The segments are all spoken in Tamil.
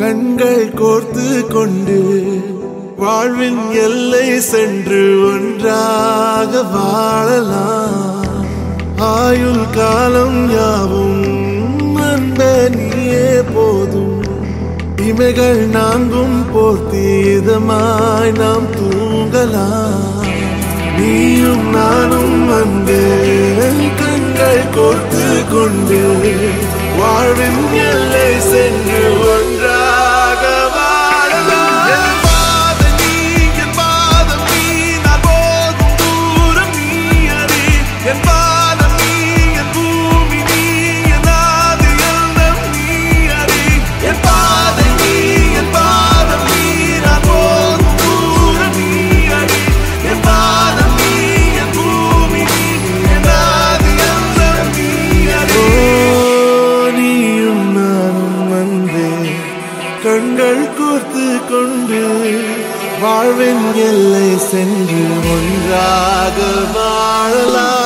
கண்கள் கோர்த்து கொண்டு வாழ்வின் எல்லை சென்று ஒன்றாக வாழலாம். ஆயுள் காலம் யாவும் அன்பே நீயே போதும். இமைகள் நான்கும் போர்த்தி இதமாய் நாம் தூங்கலாம். நீயும் நானும் அன்பே கண்கள் கோர்த்து கொண்டு வாழ்வின் எல்லை சென்று ஒன்றாக வாழலாம். என் பாதம் நீ நான் போகும் தூரம் நீ அறி. என் பாதம் நீ என் பூமி நீ என் ஆதி எண்ணம் நீ அறி. என் பாதம் நீ நான் போகும் தூரம் நீ அறி. என் பாதம் நீ என் பூமி நீ என் ஆதி எண்ணம் நீ அறி. கண்கள் கோர்த்து கொண்டு வாழ்வின் எல்லை சென்று ஒன்றாக வாழலாம்.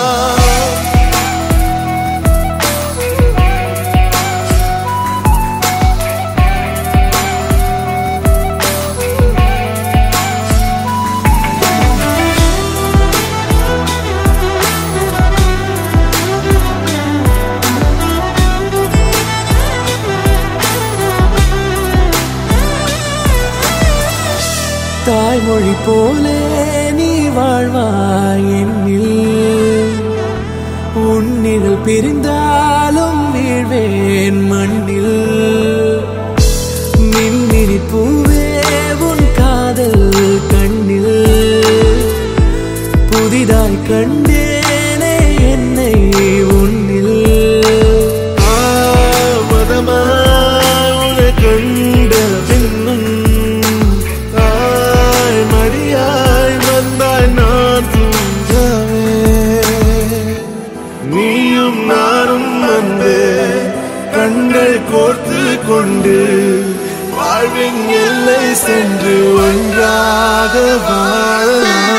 தாய்மொழி போலே நீ வாழ்வாய் என்னில். உன்னிகள் பிரிந்தாலும் வீழ்வேன் மண்ணில். மின்மினி பூவே உன் காதல் கண்ணில். புதிதாய் கண்டேனே என்னை உன்னில். மதமாய் உன்னை கண்ட பின்னும் நீயும் நானும் அன்பே கண்கள் கோர்த்து கொண்டு வாழ்வின் எல்லை சென்று ஒன்றாக வாழலாம்.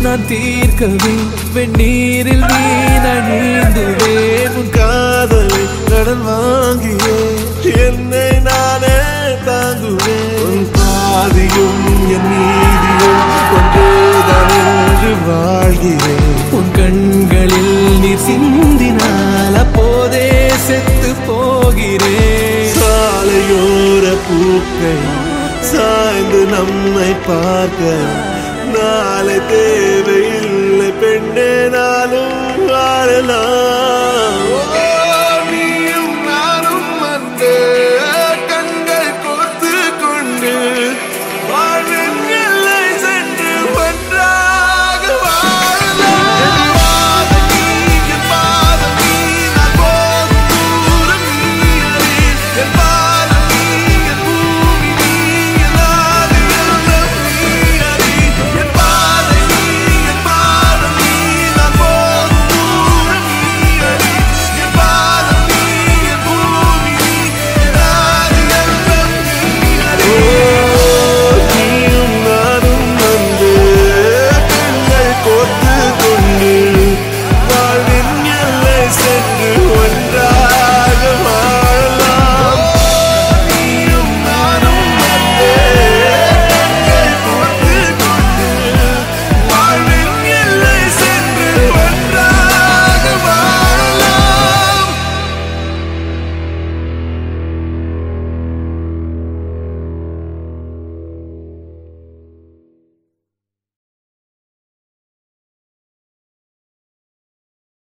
நான் தீர்க்கவே வெந்நீரில் நீந்துவேன். உன் காதலை கடன் வாங்கியே என்னை நானே தாங்குவேன். உன் பாதியும் என் நீதியும் ஒன்றேதான் என்று வாழ்கிறேன். உன் கண்களில் நீர் சிந்தினால் அப்போதே செத்து போகிறேன். சாலையோர பூக்கள் சாய்ந்து நம்மை பார்க்க நாளை தேவையில்லை பெண்ணே நாளும் வாழலாம்.